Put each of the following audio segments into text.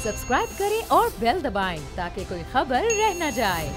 Subscribe करें और bell दबाएं ताकि कोई खबर रह न जाए।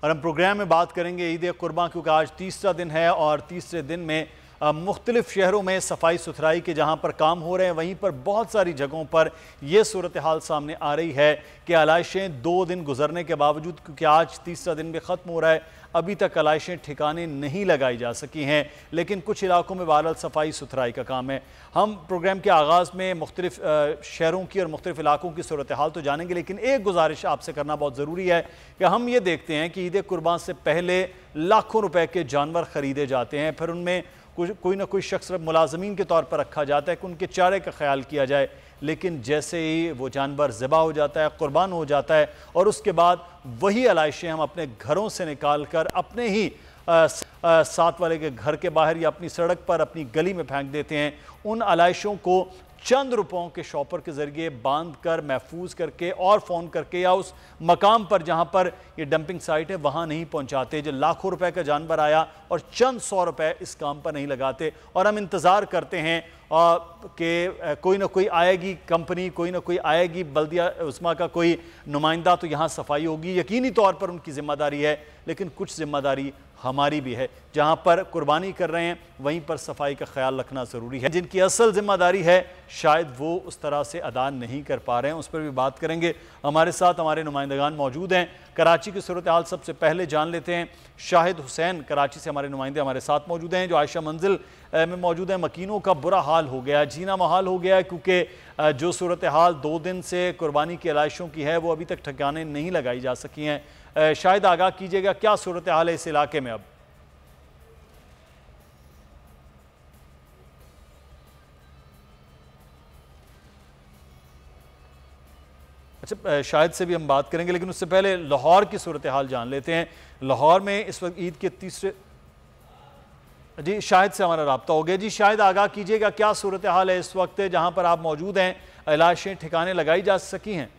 और हम प्रोग्राम में बात करेंगे ईद कुर्बान, क्योंकि आज तीसरा दिन है और तीसरे दिन में मुख्तलिफ शहरों में सफाई सुथराई के जहाँ पर काम हो रहे हैं, वहीं पर बहुत सारी जगहों पर यह सूरत हाल सामने आ रही है कि आलाइशें 2 दिन गुजरने के बावजूद, क्योंकि आज तीसरा दिन भी ख़त्म हो रहा है, अभी तक आलाइशें ठिकाने नहीं लगाई जा सकी हैं। लेकिन कुछ इलाकों में बहरहाल सफाई सुथराई का काम है। हम प्रोग्राम के आगाज़ में मुख्तलिफ शहरों की और मुख्तलिफ इलाकों की सूरत हाल तो जानेंगे, लेकिन एक गुजारिश आपसे करना बहुत ज़रूरी है कि हम ये देखते हैं कि ईद कुर्बान से पहले लाखों रुपए के जानवर ख़रीदे जाते हैं, फिर उनमें कोई ना कोई शख्स मुलाजमीन के तौर पर रखा जाता है कि उनके चारे का ख्याल किया जाए। लेकिन जैसे ही वो जानवर ज़िबा हो जाता है, कुर्बान हो जाता है, और उसके बाद वही आलाइशें हम अपने घरों से निकाल कर अपने ही साथ वाले के घर के बाहर या अपनी सड़क पर, अपनी गली में फेंक देते हैं। उन आलाइशों को चंद रुपयों के शॉपर के ज़रिए बांध कर, महफूज करके और फ़ोन करके या उस मकाम पर जहाँ पर ये डंपिंग साइट है वहाँ नहीं पहुँचाते। जो लाखों रुपए का जानवर आया और चंद 100 रुपए इस काम पर नहीं लगाते, और हम इंतज़ार करते हैं कि कोई ना कोई आएगी कंपनी, कोई ना कोई आएगी बल्दिया उस्मा का कोई नुमाइंदा, तो यहाँ सफाई होगी। यकीनी तौर पर उनकी ज़िम्मेदारी है, लेकिन कुछ ज़िम्मेदारी हमारी भी है। जहाँ पर कुर्बानी कर रहे हैं वहीं पर सफाई का ख्याल रखना ज़रूरी है। जिनकी असल जिम्मेदारी है शायद वो उस तरह से अदा नहीं कर पा रहे हैं, उस पर भी बात करेंगे। हमारे साथ हमारे नुमाइंदगान मौजूद हैं। कराची की सूरत हाल सबसे पहले जान लेते हैं। शाहिद हुसैन कराची से हमारे नुमाइंदे हमारे साथ मौजूद हैं, जो आयशा मंजिल में मौजूद हैं। मकीनों का बुरा हाल हो गया, जीना महाल हो गया है, क्योंकि जो सूरत हाल 2 दिन से कुर्बानी की आलाइशों की है वो अभी तक ठिकाने नहीं लगाई जा सकी हैं। शायद आगाह कीजिएगा, क्या सूरत हाल है इस इलाके में अब? अच्छा, शायद से भी हम बात करेंगे, लेकिन उससे पहले लाहौर की सूरत हाल जान लेते हैं। लाहौर में इस वक्त ईद के तीसरे जी शाहिद से हमारा राब्ता हो गया। जी शायद आगाह कीजिएगा, क्या सूरत हाल है इस वक्त जहां पर आप मौजूद हैं? आलाइशें ठिकाने लगाई जा सकी हैं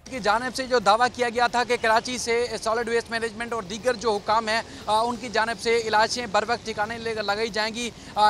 की जानिब से जो दावा किया गया था कि कराची से सॉलिड वेस्ट मैनेजमेंट और दीगर जो हुकाम हैं उनकी जानिब से इलाजें बर वक्त ठिकाने लगाई जाएंगी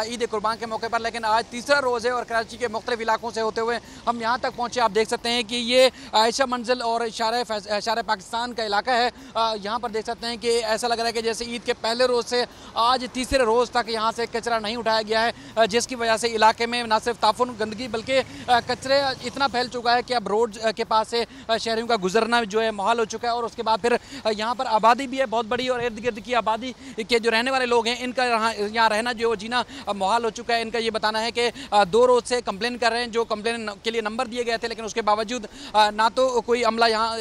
ईद कुर्बान के मौके पर, लेकिन आज तीसरा रोज़ है और कराची के मुख्तलिफ इलाकों से होते हुए हम यहाँ तक पहुँचे। आप देख सकते हैं कि ये आयशा मंजिल और इशारे पाकिस्तान का इलाका है। यहाँ पर देख सकते हैं कि ऐसा लग रहा है कि जैसे ईद के पहले रोज़ से आज तीसरे रोज़ तक यहाँ से कचरा नहीं उठाया गया है, जिसकी वजह से इलाके में न सिर्फ ताफुन गंदगी बल्कि कचरे इतना फैल चुका है कि अब रोड के पास से शहरियों का गुजरना जो है मुहाल हो चुका है। और उसके बाद फिर यहाँ पर आबादी भी है बहुत बड़ी, और इर्द गिर्द की आबादी के जो रहने वाले लोग हैं इनका यहाँ रहना जो जीना मुहाल हो चुका है। इनका ये बताना है कि 2 रोज़ से कंप्लेन कर रहे हैं, जो कंप्लेन के लिए नंबर दिए गए थे, लेकिन उसके बावजूद ना तो कोई अमला यहाँ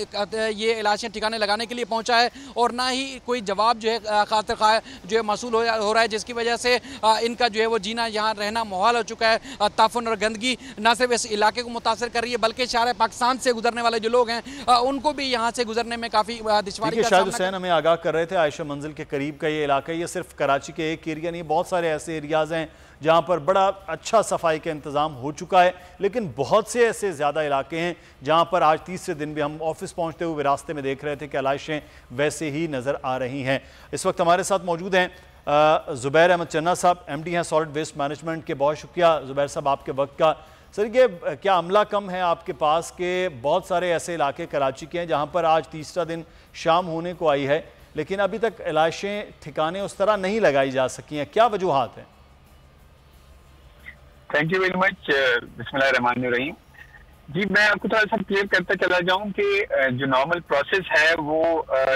ये इलाजें ठिकाने लगाने के लिए पहुँचा है और ना ही कोई जवाब जो है खातिर खा जो है मसूल हो रहा है, जिसकी वजह से इनका जो है वो जीना यहाँ रहना मुहाल हो चुका है। ताफुन और गंदगी ना सिर्फ इस इलाके को मुतासर कर रही है बल्कि शहर पाकिस्तान से गुजरने वाले जो लोग हैं उनको भी यहाँ से गुजरने में काफी दुश्वारी का शायद हुसैन हमें आगाह कर रहे थे, आयशा मंजिल के करीब का ये इलाका, ये सिर्फ कराची के एक एरिया नहीं, बहुत सारे ऐसे एरियाज हैं जहाँ पर बड़ा अच्छा सफाई का इंतज़ाम हो चुका है। लेकिन बहुत से ऐसे ज़्यादा इलाके हैं जहाँ पर आज तीसरे दिन भी हम ऑफिस पहुँचते हुए रास्ते में देख रहे थे कि आलाइशें वैसे ही नज़र आ रही हैं। इस वक्त हमारे साथ मौजूद हैं ज़ुबैर अहमद चन्ना साहब, MD हैं सॉलिड वेस्ट मैनेजमेंट के। बहुत शुक्रिया ज़ुबैर साहब आपके वक्त का। सर, ये क्या अमला कम है आपके पास कि बहुत सारे ऐसे इलाके कराची के हैं जहाँ पर आज तीसरा दिन शाम होने को आई है लेकिन अभी तक इलाइशें ठिकाने उस तरह नहीं लगाई जा सकी हैं, क्या वजूहात हैं? Thank you very much. बिस्मिल्लाहिर्रहमानिर्रहीम। जी, मैं आपको थोड़ा सा क्लियर करता चला जाऊं कि जो नॉर्मल प्रोसेस है वो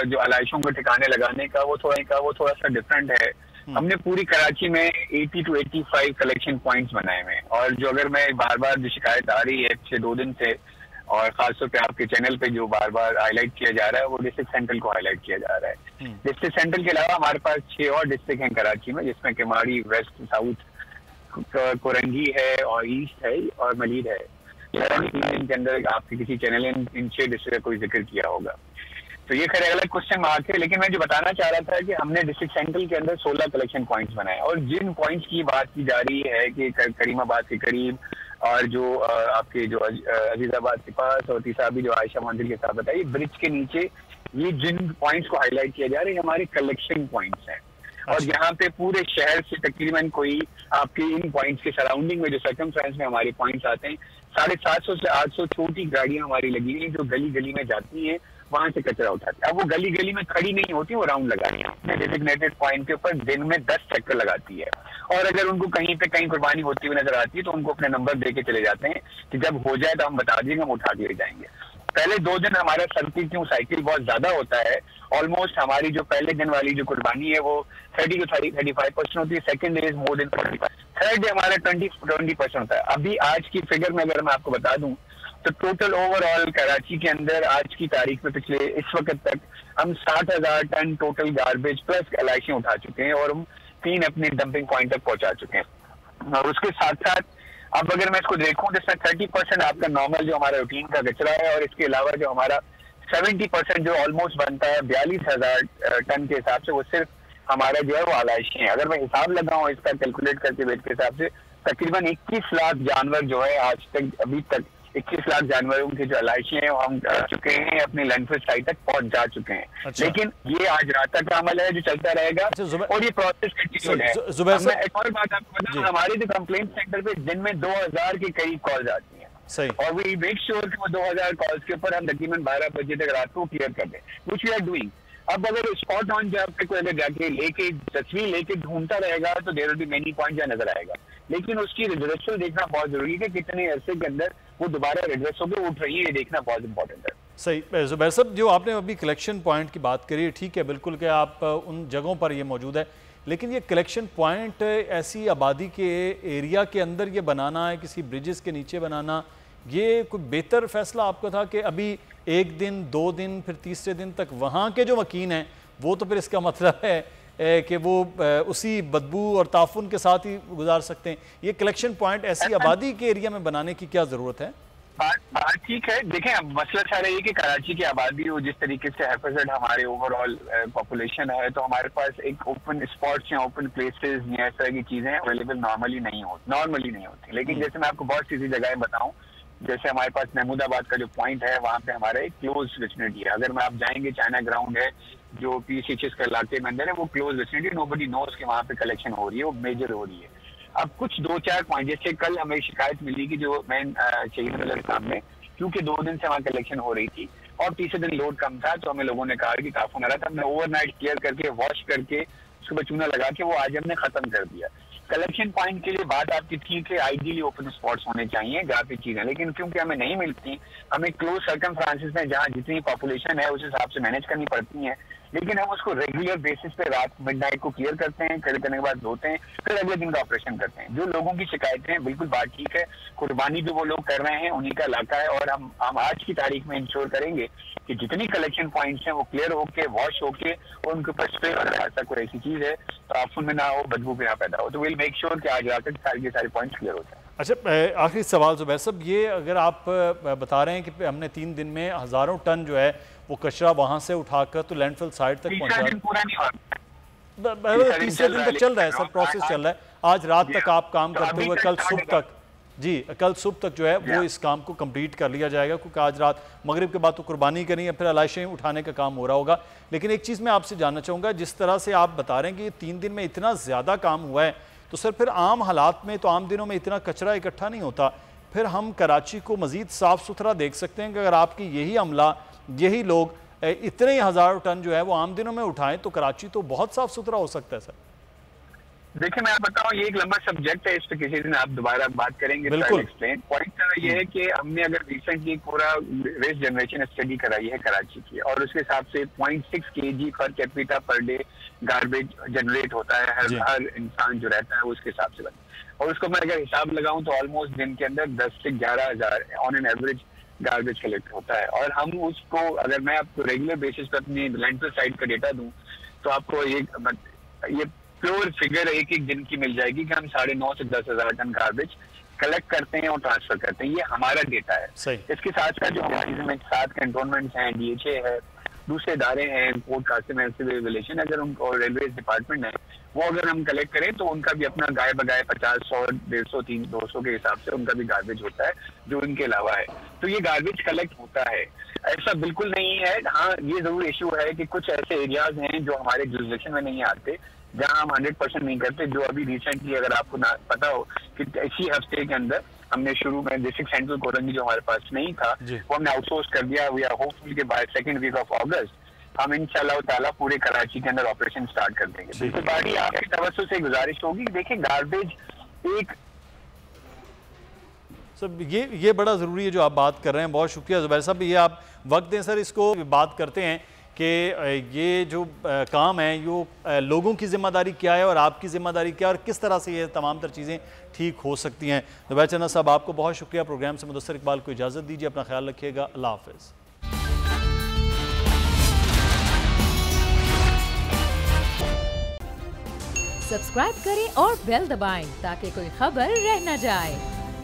जो आलाइशों को ठिकाने लगाने का वो थोड़ा सा डिफरेंट है। हमने पूरी कराची में 80 to 85 कलेक्शन पॉइंट्स बनाए हुए हैं, और जो अगर मैं बार बार जो शिकायत आ रही है पिछले 2 दिन से, और खासतौर पे आपके चैनल पे जो बार बार हाईलाइट किया जा रहा है, वो डिस्ट्रिक्ट सेंट्रल को हाईलाइट किया जा रहा है। डिस्ट्रिक्ट सेंट्रल के अलावा हमारे पास 6 और डिस्ट्रिक्ट हैं कराची में, जिसमें केमाड़ी, वेस्ट, साउथ, कोरंगी है और ईस्ट है और मलीद है। के अंदर आपके किसी चैनल ने इन 6 डिस्ट्रिक्ट का कोई जिक्र किया होगा, तो ये खैर अलग क्वेश्चन मार्क है। लेकिन मैं जो बताना चाह रहा था कि हमने डिस्ट्रिक्ट सेंट्रल के अंदर 16 कलेक्शन पॉइंट्स बनाए, और जिन पॉइंट्स की बात की जा रही है कि करीमाबाद के करीब और जो आपके जो अजीजाबाद के पास और तीसरा भी जो आयशा मंजिल के साथ बताइए ब्रिज के नीचे, ये जिन पॉइंट्स को हाईलाइट किया जा रहा है हमारे कलेक्शन पॉइंट्स हैं। और यहाँ पे पूरे शहर से तकरीबन कोई आपके इन पॉइंट्स के सराउंडिंग में जो सर्कमफ्रेंस में हमारे पॉइंट्स आते हैं 750 से 800 छोटी गाड़ियां हमारी लगी हैं जो गली गली में जाती हैं, वहां से कचरा उठाती है। अब वो गली गली में खड़ी नहीं होती, वो राउंड लगाती है अपने डेजिग्नेटेड पॉइंट के ऊपर, दिन में 10 चक्कर लगाती है। और अगर उनको कहीं पे कहीं कुर्बानी होती हुई नजर आती है तो उनको अपने नंबर दे के चले जाते हैं कि जब हो जाए तो हम बता देंगे, हम उठा के ले जाएंगे। पहले 2 दिन हमारा सर्किल क्यों साइकिल बहुत ज्यादा होता है, ऑलमोस्ट हमारी जो पहले दिन वाली जो कुर्बानी है वो 30 to 35% होती है, second day is more than 45, third day हमारा 20% होता है। अभी आज की फिगर में अगर मैं आपको बता दूं तो टोटल ओवरऑल कराची के अंदर आज की तारीख में पिछले इस वक्त तक हम 60,000 ton total garbage plus LIC उठा चुके हैं और हम 3 अपने डंपिंग पॉइंट तक पहुंचा चुके हैं। और उसके साथ साथ अब अगर मैं इसको देखूं जिसमें 30% आपका नॉर्मल जो हमारा रूटीन का कचरा है और इसके अलावा जो हमारा 70% जो ऑलमोस्ट बनता है 42,000 टन के हिसाब से, वो सिर्फ हमारा जो है वो आलाइशी है। अगर मैं हिसाब लगाऊं इसका कैलकुलेट करके वेट के हिसाब से तकरीबन 21 लाख जानवर जो है आज तक अभी तक 21 लाख जानवरों के जो एलआईसी हैं हम चुके हैं, अपने लैंडफिल साइट तक पहुंच जा चुके हैं। अच्छा। लेकिन ये आज रात तक का अमल है जो चलता रहेगा और ये प्रोसेस कंटिन्यूड है। एक और बात आपको बताऊं, हमारे जो कंप्लेंट सेंटर पे दिन में 2000 के करीब कॉल्स आती हैं। सही। और वी मेक श्योर कि वो 2000 कॉल्स के ऊपर हम तकरीबन 12 बजे तक रात को क्लियर कर दें, व्हिच वी आर डूइंग। अब अगर स्पॉट ऑन जब पे कोई अगर जाके लेके तस्वीर लेके ढूंढता रहेगा तो there will be many point जहाँ नजर आएगा, लेकिन उसकी रिजल्ट देखना बहुत जरूरी है कि कितने अरसे के अंदर वो दोबारा रिजल्ट होकर उठ रही है, ये देखना बहुत इंपॉर्टेंट है। सही। जुबैर साहब, जो आपने अभी कलेक्शन पॉइंट की बात करी, ठीक है, बिल्कुल कि आप उन जगहों पर ये मौजूद है, लेकिन ये कलेक्शन पॉइंट ऐसी आबादी के एरिया के अंदर ये बनाना है, किसी ब्रिजेस के नीचे बनाना, ये कोई बेहतर फैसला आपका था कि अभी 1 दिन 2 दिन फिर तीसरे दिन तक वहाँ के जो वकील हैं वो तो फिर इसका मतलब है कि वो उसी बदबू और ताफुन के साथ ही गुजार सकते हैं। ये कलेक्शन पॉइंट ऐसी आबादी के एरिया में बनाने की क्या ज़रूरत है? बात ठीक है। देखें, अब मसला सारा ये कि कराची की आबादी और जिस तरीके से हैफेज़ड हमारे ओवरऑल पॉपुलेशन है, तो हमारे पास एक ओपन स्पॉट्स या ओपन प्लेसेस या इस तरह की चीज़ें अवेलेबल नॉर्मली नहीं होती। लेकिन जैसे मैं आपको बहुत सी जगहें बताऊँ, जैसे हमारे पास महमूदाबाद का जो पॉइंट है वहाँ पे हमारा एक क्लोज विसिनिटी है। अगर मैं आप जाएंगे, चाइना ग्राउंड है जो पीसीएचएस के इलाके में अंदर है, वो क्लोज विसिनिटी, नोबडी नोज के वहाँ पे कलेक्शन हो रही है, वो मेजर हो रही है। अब कुछ 2-4 पॉइंट, जैसे कल हमें शिकायत मिली कि जो मैं शहीद नगर सामने, क्योंकि 2 दिन से वहाँ कलेक्शन हो रही थी और तीसरे दिन लोड कम था, तो हमें लोगों ने कहा कि काफी आ रहा था, हमने ओवरनाइट क्लियर करके वॉश करके उसको चूना लगा के वो आज हमने खत्म कर दिया। कलेक्शन पॉइंट के लिए बात आपकी ठीक है, आइडियली ओपन स्पॉट्स होने चाहिए जहाँ पे चीजें, लेकिन क्योंकि हमें नहीं मिलती, हमें क्लोज सर्कमफ्रेंसेस में जहाँ जितनी पॉपुलेशन है उस हिसाब से मैनेज करनी पड़ती है। लेकिन हम उसको रेगुलर बेसिस पे रात मिडनाइट को क्लियर करते हैं, क्लियर करने के बाद धोते हैं, फिर अगले दिन का ऑपरेशन करते हैं। जो लोगों की शिकायतें हैं, बिल्कुल बात ठीक है, कुर्बानी जो वो लोग कर रहे हैं उन्हीं का इलाका है, और हम आज की तारीख में इंश्योर करेंगे कि जितनी कलेक्शन पॉइंट्स हैं वो क्लियर होके वॉश होके और उनके ऊपर स्प्रे वगैरह ऐसा कोई ऐसी चीज है तो ताफुन में ना हो, बदबू पे ना पैदा हो, तो विल मेक श्योर कि आज रात तक सारे पॉइंट्स क्लियर हो जाए। अच्छा, आखिरी सवाल जुबैर साहब, ये अगर आप बता रहे हैं कि हमने 3 दिन में हज़ारों टन जो है वो कचरा वहाँ से उठाकर तो लैंडफिल साइट तक पहुँचा, तीसरे दिन तक चल रहा है सर, प्रोसेस चल रहा है। आज रात तक आप काम करते हुए कल सुबह तक जो है वो इस काम को कंप्लीट कर लिया जाएगा, क्योंकि आज रात मगरिब के बाद तो कुर्बानी करनी है, फिर अलाइशें उठाने का काम हो रहा होगा। लेकिन एक चीज़ मैं आपसे जानना चाहूँगा, जिस तरह से आप बता रहे हैं कि 3 दिन में इतना ज़्यादा काम हुआ है, तो सर फिर आम हालात में तो आम दिनों में इतना कचरा इकट्ठा नहीं होता, फिर हम कराची को मज़ीद साफ़ सुथरा देख सकते हैं कि अगर आपकी यही अमला, यही लोग इतने ही हज़ारों टन जो है वो आम दिनों में उठाएं तो कराची तो बहुत साफ़ सुथरा हो सकता है सर। देखिए, मैं बताऊं, ये एक लंबा सब्जेक्ट है, इस पर किसी दिन आप दोबारा बात करेंगे। एक्सप्लेन पॉइंट ये है कि हमने अगर रिसेंटली पूरा वेस्ट जनरेशन स्टडी कराई है कराची की, और उसके हिसाब से 0.6 kg per capita per day garbage generate होता है हर इंसान जो रहता है उसके हिसाब से और उसको मैं अगर हिसाब लगाऊं तो ऑलमोस्ट दिन के अंदर 10 से 11 हज़ार on an average garbage collect होता है। और हम उसको, अगर मैं आपको रेगुलर बेसिस पर अपनी लैंडफिल साइड का डेटा दूं तो आपको ये प्योर फिगर एक दिन की मिल जाएगी कि हम 9.5 से 10 हज़ार टन गार्बेज कलेक्ट करते हैं और ट्रांसफर करते हैं। ये हमारा डेटा है। इसके साथ साथ जो हमारी 7 कैंटोनमेंट्स हैं, DHA है, दूसरे इदारे हैं, पोर्ट कासिम रेगुलेशन, अगर उनको रेलवे डिपार्टमेंट है, वो अगर हम कलेक्ट करें तो उनका भी अपना गाय बगाए 50, 100, 150, 300, 200 के हिसाब से उनका भी गार्बेज होता है जो इनके अलावा है। तो ये गार्बेज कलेक्ट होता है, ऐसा बिल्कुल नहीं है। हाँ, ये जरूर इशू है कि कुछ ऐसे एरियाज हैं जो हमारे जुरिसडिक्शन में नहीं आते, जहां हम 100% नहीं करते। जो अभी रिसेंटली अगर आपको पता हो कि इसी हफ्ते के अंदर हमने शुरू में बेसिक सेंट्रल कोरंगी जो हमारे पास नहीं था वो हमने आउटसोर्स कर दिया। वी आर होपफुल के बाय सेकंड वीक ऑफ अगस्त हम इंशाल्लाह ताला पूरे कराची के अंदर ऑपरेशन स्टार्ट कर देंगे। तो बारी आपकी तवज्जो से गुजारिश होगी, देखिए गार्बेज एक सर ये बड़ा ज़रूरी है जो आप बात कर रहे हैं। बहुत शुक्रिया ज़ुबैर साहब, ये आप वक्त दें सर। इसको बात करते हैं कि ये जो काम है ये लोगों की ज़िम्मेदारी क्या है और आपकी ज़िम्मेदारी क्या है और किस तरह से ये तमाम तर चीज़ें ठीक हो सकती हैं। ज़ुबैर चन्ना साहब आपको बहुत शुक्रिया। प्रोग्राम से मुदस्सिर इकबाल को इजाज़त दीजिए, अपना ख्याल रखिएगा, अल्लाह हाफ़िज़। सब्सक्राइब करें और बेल दबाएं ताकि कोई खबर रह न जाए।